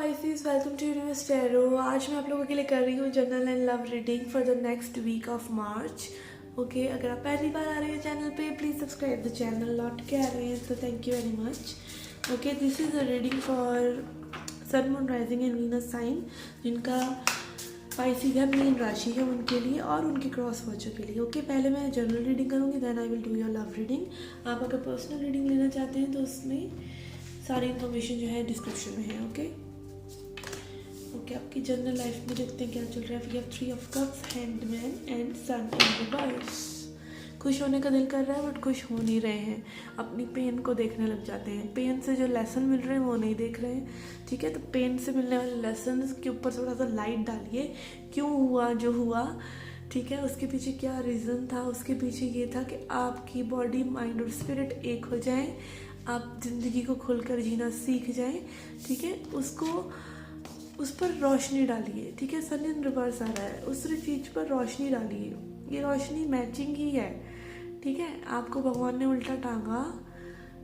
Pisces, welcome to universe tarot. आज मैं आप लोगों के लिए कर रही हूँ general and love reading for the next week of March. Okay, अगर आप पहली बार आ रहे हैं चैनल पे प्लीज़ सब्सक्राइब द चैनल। लौट के आ रहे हैं तो thank you very much. Okay, this is a reading for sun, moon, rising and Venus sign, जिनका पाइसेस है मीन राशि है, उनके लिए और उनके क्रॉस वॉचर के लिए। ओके, पहले मैं जनरल रीडिंग करूँगी, then I will do your love reading. आप अगर पर्सनल रीडिंग लेना चाहते हैं तो उसमें सारी इन्फॉर्मेशन जो है डिस्क्रिप्शन में है। ओके, आपकी जनरल लाइफ में देखते हैं क्या चल रहा है। We have 3 of cups, hanged man and sun in reverse. खुश होने का दिल कर रहा है बट खुश हो नहीं रहे हैं, अपनी पेन को देखने लग जाते हैं। पेन से जो लेसन मिल रहे हैं वो नहीं देख रहे हैं। ठीक है, तो पेन से मिलने वाले लेसन के ऊपर थोड़ा सा लाइट डालिए। क्यों हुआ जो हुआ, ठीक है, उसके पीछे क्या रीज़न था। उसके पीछे ये था कि आपकी बॉडी, माइंड और स्पिरिट एक हो जाए, आप ज़िंदगी को खुलकर जीना सीख जाएं। ठीक है, उस पर रोशनी डालिए। ठीक है, सन इन रिवर्स आ रहा है, उस चीज़ पर रोशनी डालिए। ये रोशनी मैचिंग ही है। ठीक है, आपको भगवान ने उल्टा टांगा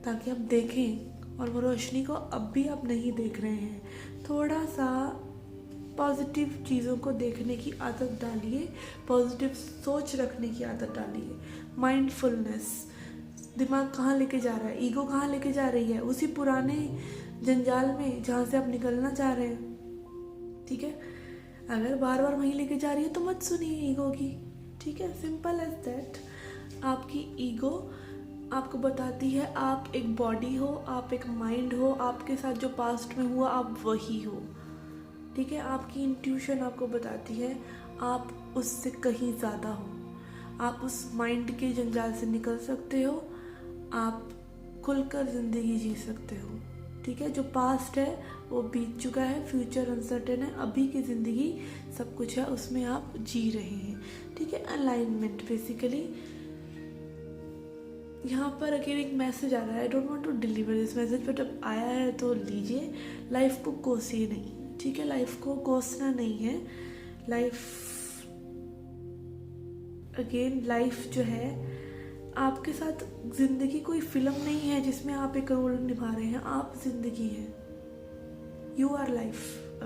ताकि आप देखें, और वो रोशनी को अब भी आप नहीं देख रहे हैं। थोड़ा सा पॉजिटिव चीज़ों को देखने की आदत डालिए, पॉजिटिव सोच रखने की आदत डालिए। माइंडफुलनेस, दिमाग कहाँ लेके जा रहा है, ईगो कहाँ लेके जा रही है, उसी पुराने जंजाल में जहाँ से आप निकलना चाह रहे हैं। ठीक है, अगर बार बार वहीं लेके जा रही है तो मत सुनिए ईगो की। ठीक है, सिंपल एज दैट। आपकी ईगो आपको बताती है आप एक बॉडी हो, आप एक माइंड हो, आपके साथ जो पास्ट में हुआ आप वही हो। ठीक है, आपकी इंट्यूशन आपको बताती है आप उससे कहीं ज़्यादा हो, आप उस माइंड के जंजाल से निकल सकते हो, आप खुलकर ज़िंदगी जी सकते हो। ठीक है, जो पास्ट है वो बीत चुका है, फ्यूचर अनसर्टेन है, अभी की ज़िंदगी सब कुछ है, उसमें आप जी रहे हैं। ठीक है, अलाइनमेंट बेसिकली यहाँ पर अगेन एक मैसेज आ रहा है। I don't want to deliver this message, but अब आया है तो लीजिए। लाइफ को कोसिए नहीं। ठीक है, लाइफ को कोसना नहीं है। लाइफ जो है आपके साथ, जिंदगी कोई फिल्म नहीं है जिसमें आप एक रोल निभा रहे हैं, आप जिंदगी हैं, यू आर लाइफ।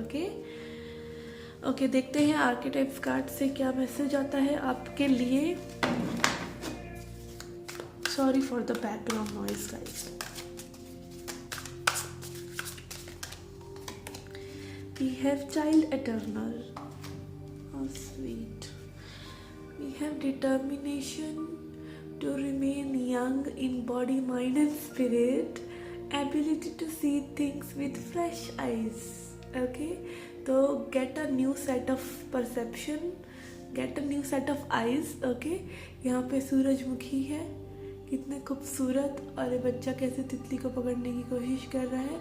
ओके, देखते हैं आर्केटाइप्स कार्ड से क्या मैसेज आता है आपके लिए। Sorry for the background noise guys. We have child eternal, how sweet. We have determination to remain young in body, mind and spirit, ability to see things with fresh eyes. Okay, तो get a new set of perception, get a new set of eyes. Okay, यहाँ पे सूरजमुखी है, कितने खूबसूरत, और ये बच्चा कैसे तितली को पकड़ने की कोशिश कर रहा है।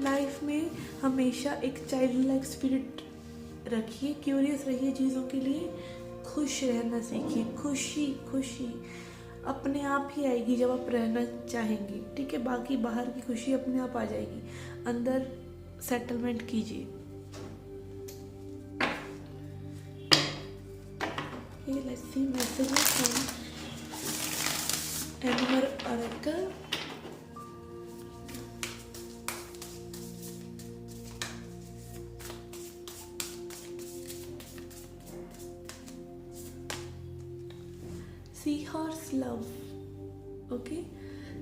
लाइफ में हमेशा एक चाइल्ड लाइक स्पिरिट रखिए, क्यूरियस रहिए चीज़ों के लिए, खुश रहना सीखिए। खुशी अपने आप ही आएगी जब आप रहना चाहेंगे। ठीक है, बाकी बाहर की खुशी अपने आप आ जाएगी, अंदर सेटलमेंट कीजिए। Let's see messages from animal oracle. Seahorse love. Okay,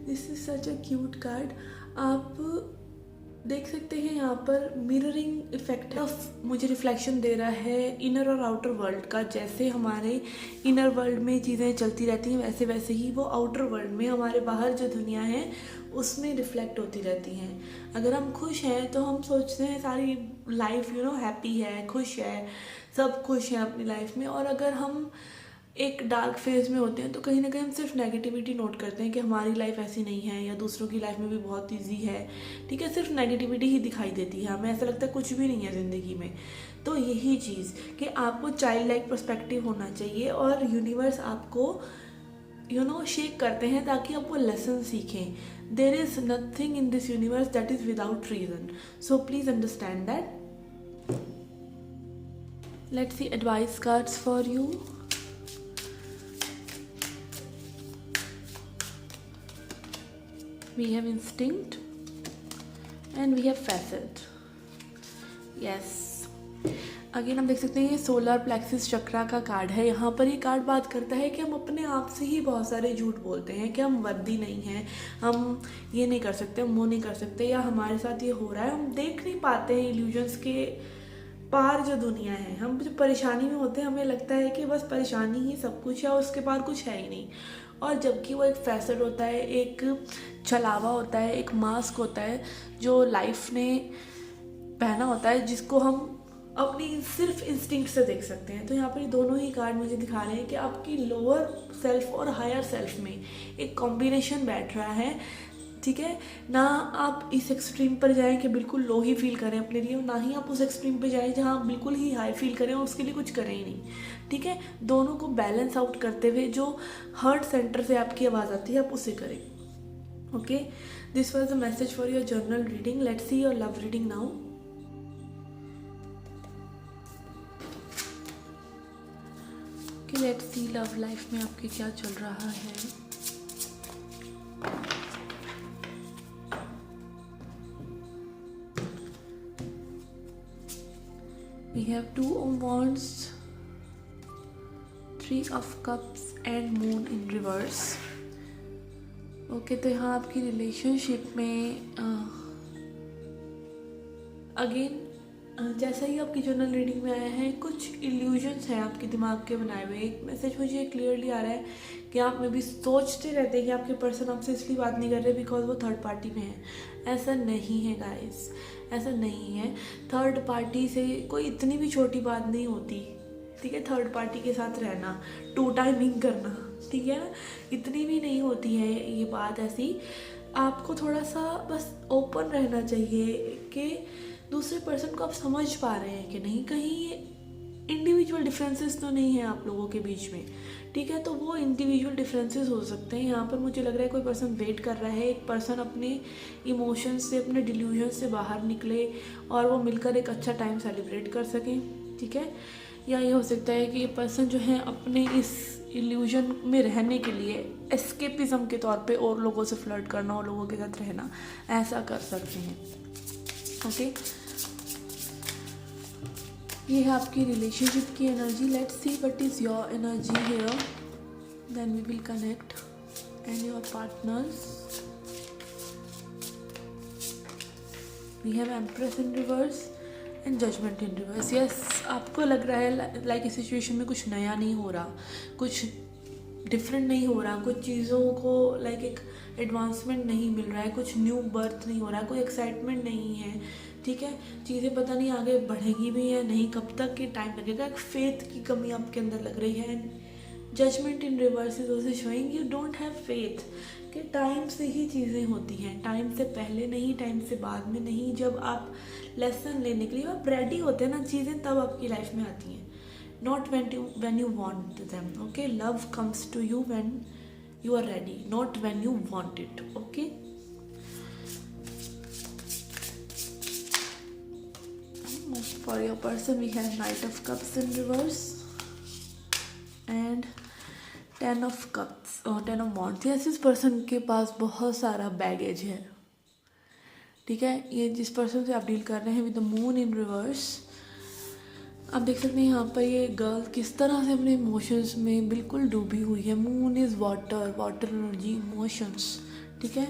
this is such a cute card. आप देख सकते हैं यहाँ पर मिररिंग इफेक्ट है, मुझे रिफ्लेक्शन दे रहा है इनर और आउटर वर्ल्ड का। जैसे हमारे इनर वर्ल्ड में चीज़ें चलती रहती हैं, वैसे वैसे ही वो आउटर वर्ल्ड में, हमारे बाहर जो दुनिया है उसमें रिफ्लेक्ट होती रहती हैं। अगर हम खुश हैं तो हम सोचते हैं सारी लाइफ हैप्पी है, खुश है, सब खुश हैं अपनी लाइफ में। और अगर हम एक डार्क फेज में होते हैं तो कहीं ना कहीं हम सिर्फ नेगेटिविटी नोट करते हैं कि हमारी लाइफ ऐसी नहीं है, या दूसरों की लाइफ में भी बहुत ईजी है। ठीक है, सिर्फ नेगेटिविटी ही दिखाई देती है, हमें ऐसा लगता है कुछ भी नहीं है ज़िंदगी में। तो यही चीज़ कि आपको चाइल्ड लाइक पर्सपेक्टिव होना चाहिए, और यूनिवर्स आपको शेक करते हैं ताकि आप वो लेसन सीखें। There is nothing in this universe that is without reason, so please understand that. Let's see advice cards for you. We have instinct and we have facet. Yes. Again हम देख सकते हैं ये सोलर प्लेक्सिस चक्रा का card है। यहाँ पर ये कार्ड बात करता है कि हम अपने आप से ही बहुत सारे झूठ बोलते हैं कि हम वर्दी नहीं हैं, हम ये नहीं कर सकते, हम वो नहीं कर सकते, या हमारे साथ ये हो रहा है, हम देख नहीं पाते हैं इल्यूजन्स के पार जो दुनिया है। हम जो परेशानी में होते हैं हमें लगता है कि बस परेशानी ही सब कुछ है और उसके पार कुछ है ही नहीं, और जबकि वो एक फैसेट होता है, एक छलावा होता है, एक मास्क होता है जो लाइफ ने पहना होता है, जिसको हम अपनी सिर्फ इंस्टिंक्ट से देख सकते हैं। तो यहाँ पर दोनों ही कार्ड मुझे दिखा रहे हैं कि आपकी लोअर सेल्फ और हायर सेल्फ में एक कॉम्बिनेशन बैठ रहा है, ठीक है। ना आप इस एक्सट्रीम पर जाएं कि बिल्कुल लो ही फील करें अपने लिए, ना ही आप उस एक्सट्रीम पे जाएं जहाँ आप बिल्कुल ही हाई फील करें और उसके लिए कुछ करें ही नहीं, ठीक है। दोनों को बैलेंस आउट करते हुए जो हार्ट सेंटर से आपकी आवाज़ आती है आप उसे करें। Okay, this was the message for your journal reading. Let's see your love reading now. कि लेट्स सी लव लाइफ में आपके क्या चल रहा है। We have 2 of Wands, 3 of Cups and moon in reverse. Okay, तो यहाँ आपकी रिलेशनशिप में अगेन जैसा ही आपकी जर्नल रीडिंग में आया है, कुछ इल्यूजन्स हैं आपके दिमाग के बनाए हुए। एक मैसेज मुझे क्लियरली आ रहा है कि आप में भी सोचते रहते हैं कि आपके पर्सन आपसे इसलिए बात नहीं कर रहे बिकॉज वो थर्ड पार्टी में है। ऐसा नहीं है गाइस, ऐसा नहीं है। थर्ड पार्टी से कोई इतनी भी छोटी बात नहीं होती, ठीक है। थर्ड पार्टी के साथ रहना, 2 टाइमिंग करना, ठीक है ना, इतनी भी नहीं होती है ये बात ऐसी। आपको थोड़ा सा बस ओपन रहना चाहिए कि दूसरे पर्सन को आप समझ पा रहे हैं कि नहीं, कहीं इंडिविजुअल डिफरेंसेस तो नहीं है आप लोगों के बीच में, ठीक है। तो वो इंडिविजुअल डिफरेंसेस हो सकते हैं। यहाँ पर मुझे लग रहा है कोई पर्सन वेट कर रहा है, एक पर्सन अपने इमोशंस से, अपने डिल्यूजन से बाहर निकले और वो मिलकर एक अच्छा टाइम सेलिब्रेट कर सकें, ठीक है। या ये हो सकता है कि ये पर्सन जो है अपने इस इल्यूजन में रहने के लिए एस्केपिज्म के तौर पे और लोगों से फ्लर्ट करना और लोगों के साथ रहना, ऐसा कर सकते हैं। ओके, ये है आपकी रिलेशनशिप की energy. Let's see what is your energy here, then we will connect and your partner's. We have empress in reverse and judgement in reverse. Yes, आपको लग रहा है लाइक इस सिचुएशन में कुछ नया नहीं हो रहा, कुछ डिफरेंट नहीं हो रहा, कुछ चीज़ों को लाइक एक एडवांसमेंट नहीं मिल रहा है, कुछ न्यू बर्थ नहीं हो रहा है, कोई एक्साइटमेंट नहीं है, ठीक है। चीज़ें पता नहीं आगे बढ़ेगी भी या नहीं, कब तक के टाइम लगेगा, एक फेथ की कमी आपके अंदर लग रही है। Judgement in reverse is also showing you don't have faith कि टाइम से ही चीज़ें होती हैं, टाइम से पहले नहीं, टाइम से बाद में नहीं। जब आप लेसन लेने के लिए आप रेडी होते हैं ना, चीज़ें तब आपकी लाइफ में आती हैं, not when you want them. Okay, love comes to you when you are ready, not when you want it. Okay, for your person we have Knight of Cups in reverse and 10 of Cups और 10 of Wands। yes, इस person के पास बहुत सारा baggage है, ठीक है। ये जिस पर्सन से आप डील कर रहे हैं with the moon in reverse, आप देख सकते हैं यहाँ पर ये गर्ल किस तरह से अपने इमोशंस में बिल्कुल डूबी हुई है। Moon is water, water energy, emotions, ठीक है,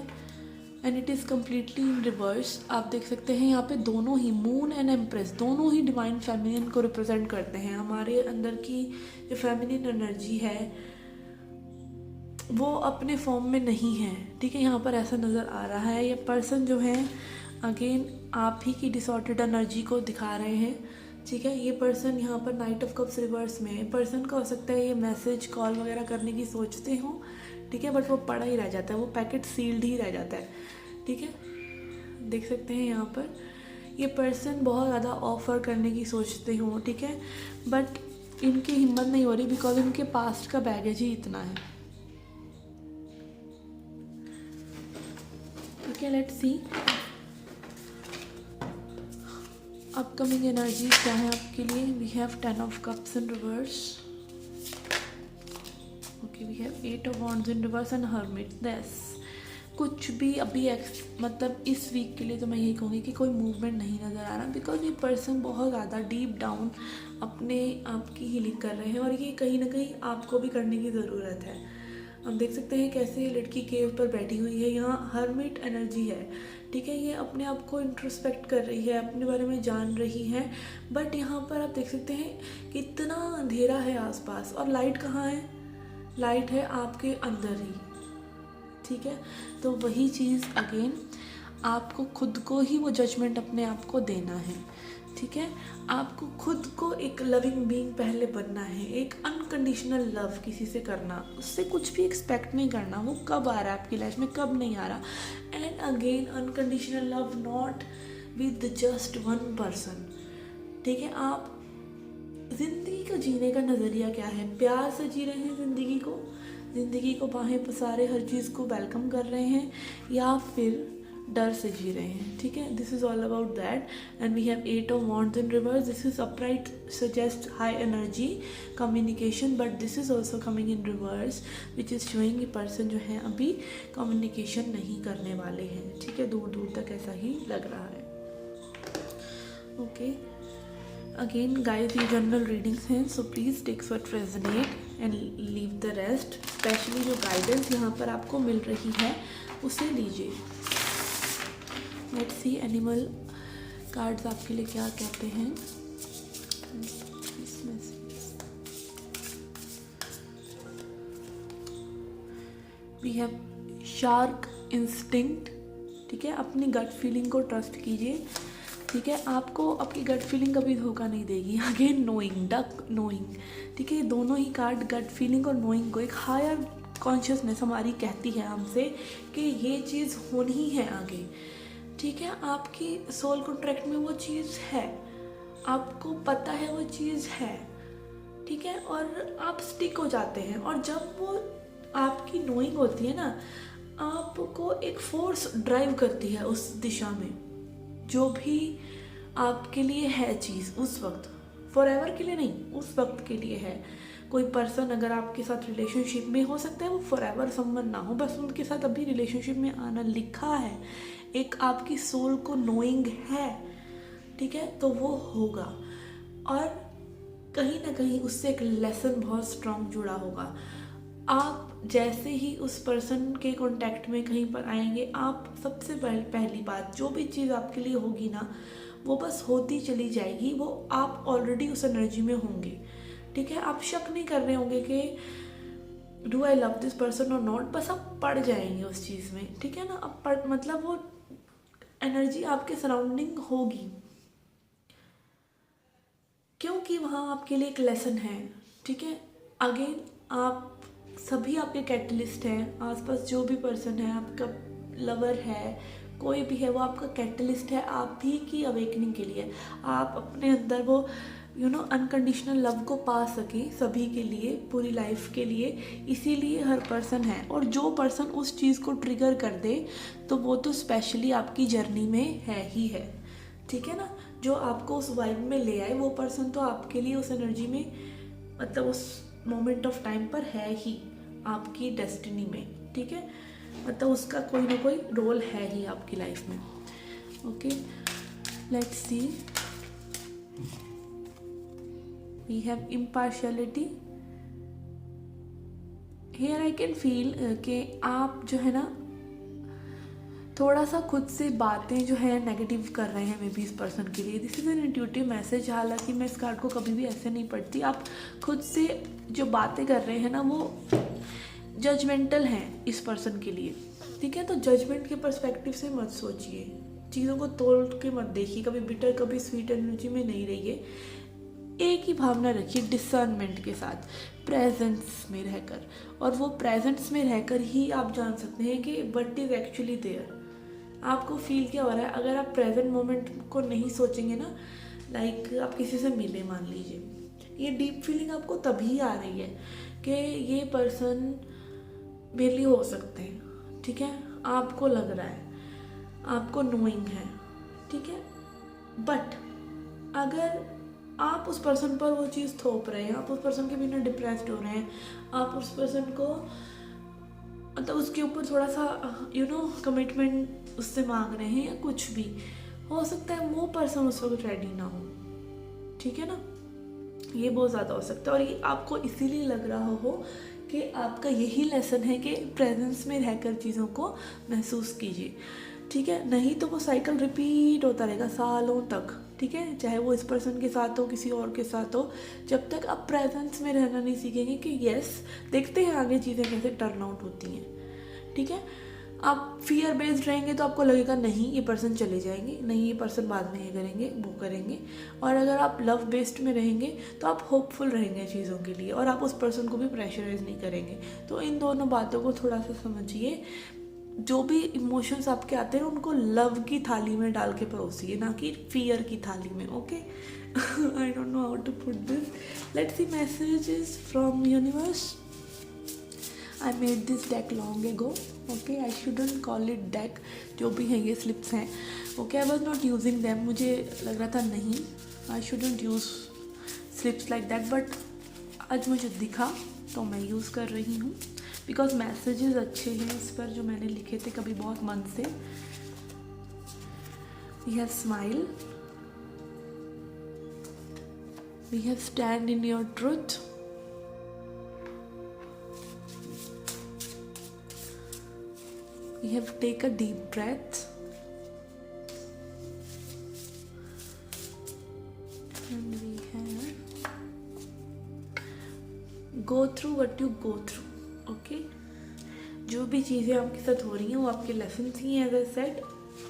and it is completely in reverse. आप देख सकते हैं यहाँ पे दोनों ही मून एंड एम्प्रेस दोनों ही डिवाइन फेमिनिन को रिप्रेजेंट करते हैं। हमारे अंदर की जो फेमिनिन एनर्जी है वो अपने फॉर्म में नहीं है, ठीक है। यहाँ पर ऐसा नज़र आ रहा है। ये पर्सन जो है अगेन आप ही की डिसऑर्डर्ड एनर्जी को दिखा रहे हैं, ठीक है। ये पर्सन यहाँ पर नाइट ऑफ कप्स रिवर्स में है। पर्सन का हो सकता है ये मैसेज कॉल वगैरह करने की सोचते हो, ठीक है, बट वो पड़ा ही रह जाता है, वो पैकेट सील्ड ही रह जाता है, ठीक है। देख सकते हैं यहाँ पर ये पर्सन बहुत ज़्यादा ऑफर करने की सोचते हो, ठीक है, बट इनकी हिम्मत नहीं हो रही बिकॉज इनके पास्ट का बैगेज ही इतना है। Okay, let's see upcoming energy क्या है आपके लिए। We have 10 of Cups in reverse. Okay, we have 8 of Wands in reverse and Hermit. Yes, कुछ भी अभी मतलब इस वीक के लिए तो मैं यही कहूँगी कि कोई मूवमेंट नहीं नज़र आ रहा, बिकॉज ये पर्सन बहुत ज़्यादा डीप डाउन अपने आप की हीलिंग कर रहे हैं और ये कहीं ना कहीं आपको भी करने की ज़रूरत है। हम देख सकते हैं कैसे ये लड़की केव पर बैठी हुई है, यहाँ हर्मिट एनर्जी है, ठीक है। ये अपने आप को इंट्रोस्पेक्ट कर रही है, अपने बारे में जान रही है, बट यहाँ पर आप देख सकते हैं कितना अंधेरा है आसपास और लाइट कहाँ है, लाइट है आपके अंदर ही, ठीक है। तो वही चीज़ अगेन आपको खुद को ही वो जजमेंट अपने आप को देना है, ठीक है। आपको खुद को एक लविंग बीइंग पहले बनना है, एक अनकंडीशनल लव किसी से करना, उससे कुछ भी एक्सपेक्ट नहीं करना, वो कब आ रहा है आपकी लाइफ में कब नहीं आ रहा। And again unconditional love not with just one person, ठीक है। आप ज़िंदगी का जीने का नज़रिया क्या है, प्यार से जी रहे हैं ज़िंदगी को बाहें पसारे हर चीज़ को वेलकम कर रहे हैं, या फिर डर से जी रहे हैं, ठीक है। This is all about that. And we have 8 of wands in reverse. This is upright suggest high energy communication, but this is also coming in reverse which is showing ये पर्सन जो है अभी कम्युनिकेशन नहीं करने वाले हैं, ठीक है। दूर दूर तक ऐसा ही लग रहा है। ओके, अगेन गाइस ये जनरल रीडिंग्स हैं, so please takes what resonate and leave the rest. Specially जो गाइडेंस यहाँ पर आपको मिल रही है उसे लीजिए। लेट्स सी एनिमल कार्ड्स आपके लिए क्या कहते हैं। वी हैव शार्क इंस्टिंक्ट, ठीक है। अपनी गट फीलिंग को ट्रस्ट कीजिए, ठीक है। आपको आपकी गट फीलिंग कभी धोखा नहीं देगी। अगेन नोइंग, डक नोइंग, ठीक है। दोनों ही कार्ड गट फीलिंग और नोइंग को, एक हायर कॉन्शियसनेस हमारी कहती है हमसे कि ये चीज़ होनी ही है आगे, ठीक है। आपकी सोल कॉन्ट्रैक्ट में वो चीज़ है, आपको पता है वो चीज़ है, ठीक है। और आप स्टिक हो जाते हैं, और जब वो आपकी नोइंग होती है ना, आपको एक फोर्स ड्राइव करती है उस दिशा में, जो भी आपके लिए है चीज़ उस वक्त, फॉरएवर के लिए नहीं, उस वक्त के लिए है। कोई पर्सन अगर आपके साथ रिलेशनशिप में, हो सकता है वो फॉरएवर संबंध ना हो, बस उनके साथ अभी रिलेशनशिप में आना लिखा है, एक आपकी सोल को नोइंग है, ठीक है, तो वो होगा। और कहीं ना कहीं उससे एक लेसन बहुत स्ट्रांग जुड़ा होगा। आप जैसे ही उस पर्सन के कांटेक्ट में कहीं पर आएंगे, आप सबसे पहली बात, जो भी चीज़ आपके लिए होगी ना, वो बस होती चली जाएगी, वो आप ऑलरेडी उस एनर्जी में होंगे, ठीक है। आप शक नहीं कर रहे होंगे कि do I love this person और नॉट, बस आप पड़ जाएंगे उस चीज़ में, ठीक है ना। अब मतलब वो एनर्जी आपके सराउंडिंग होगी, क्योंकि वहाँ आपके लिए एक लेसन है, ठीक है। अगेन आप सभी आपके कैटलिस्ट हैं, आसपास जो भी पर्सन है, आपका लवर है, कोई भी है, वो आपका कैटलिस्ट है आप ही की अवेकनिंग के लिए। आप अपने अंदर वो अनकंडीशनल लव को पा सकें सभी के लिए, पूरी लाइफ के लिए, इसीलिए हर पर्सन है। और जो पर्सन उस चीज़ को ट्रिगर कर दे तो वो तो स्पेशली आपकी जर्नी में है ही है, ठीक है ना। जो आपको उस वाइब में ले आए वो पर्सन तो आपके लिए उस एनर्जी में, मतलब उस मोमेंट ऑफ टाइम पर है ही आपकी डेस्टिनी में, ठीक है। मतलब उसका कोई ना कोई रोल है ही आपकी लाइफ में। Okay, let's see, we have impartiality here. I can feel कि आप जो है ना थोड़ा सा खुद से बातें जो है नेगेटिव कर रहे हैं मे बी इस पर्सन के लिए। This is an intuitive message. हालांकि मैं इस कार्ड को कभी भी ऐसे नहीं पढ़ती। आप खुद से जो बातें कर रहे हैं ना, वो जजमेंटल हैं इस पर्सन के लिए, ठीक है। तो जजमेंट के पर्सपेक्टिव से मत सोचिए, चीज़ों को तोड़ के मत देखिए, कभी बिटर कभी स्वीट एनर्जी में नहीं रहिए। एक ही भावना रखिए डिसर्नमेंट के साथ, प्रेजेंस में रहकर। और वो प्रेजेंस में रहकर ही आप जान सकते हैं कि व्हाट इज़ एक्चुअली देयर, आपको फील क्या हो रहा है। अगर आप प्रेजेंट मोमेंट को नहीं सोचेंगे ना, लाइक आप किसी से मिले मान लीजिए, ये डीप फीलिंग आपको तभी आ रही है कि ये पर्सन मेरे लिए हो सकते हैं, ठीक है। आपको लग रहा है, आपको नोइंग है, ठीक है। बट अगर आप उस पर्सन पर वो चीज़ थोप रहे हैं, आप उस पर्सन के बिना डिप्रेस्ड हो रहे हैं, आप उस पर्सन को मतलब उसके ऊपर थोड़ा सा कमिटमेंट उससे मांग रहे हैं या कुछ भी, हो सकता है वो पर्सन उस वक्त रेडी ना हो, ठीक है ना। ये बहुत ज़्यादा हो सकता है, और ये आपको इसीलिए लग रहा हो कि आपका यही लेसन है कि प्रेजेंस में रहकर चीज़ों को महसूस कीजिए, ठीक है। नहीं तो वो साइकिल रिपीट होता रहेगा सालों तक, ठीक है, चाहे वो इस पर्सन के साथ हो किसी और के साथ हो। जब तक आप प्रेजेंस में रहना नहीं सीखेंगे कि यस, देखते हैं आगे चीज़ें कैसे टर्न आउट होती हैं, ठीक है। आप फियर बेस्ड रहेंगे तो आपको लगेगा नहीं ये पर्सन चले जाएंगे, नहीं ये पर्सन बाद में ये करेंगे वो करेंगे। और अगर आप लव बेस्ड में रहेंगे तो आप होपफुल रहेंगे चीज़ों के लिए, और आप उस पर्सन को भी प्रेशराइज नहीं करेंगे। तो इन दोनों बातों को थोड़ा सा समझिए। जो भी इमोशंस आपके आते हैं उनको लव की थाली में डाल के परोसिए, ना कि फियर की थाली में, okay. I don't know how to put this. Let's see messages from universe. I made this deck long ago, okay, I shouldn't call it deck, जो भी है ये स्लिप्स हैं, okay, I was not using them, मुझे लग रहा था नहीं, I shouldn't use slips like that, but आज मुझे दिखा तो मैं यूज़ कर रही हूँ, बिकॉज मैसेजेस अच्छे हैं इस पर जो मैंने लिखे थे कभी बहुत मन से। We have smile, we have stand in your truth, we have take a deep breath, and we have go through what you go through, okay। जो भी चीज़ें आपके साथ हो रही हैं वो आपके लेसन ही हैं। एज आई सेड,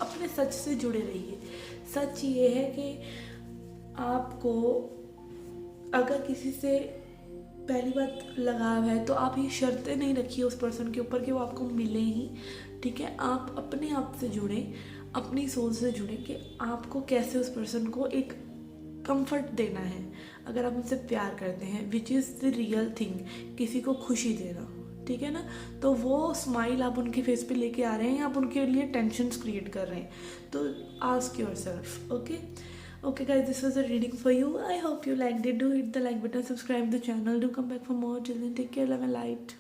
अपने सच से जुड़े रहिए। सच ये है कि आपको अगर किसी से पहली बात लगाव है तो आप ये शर्तें नहीं रखिए उस पर्सन के ऊपर कि वो आपको मिले ही, ठीक है। आप अपने आप से जुड़ें, अपनी सोच से जुड़ें कि आपको कैसे उस पर्सन को एक कंफर्ट देना है। अगर आप उनसे प्यार करते हैं, which is the real thing, किसी को खुशी देना, ठीक है ना, तो वो स्माइल आप उनके फेस पे लेके आ रहे हैं, आप उनके लिए टेंशन्स क्रिएट कर रहे हैं। तो ask yourself, okay. Okay guys, this was a reading for you. I hope you liked it. Do hit the like button, subscribe the channel, do come back for more. Till then, take care, love and light.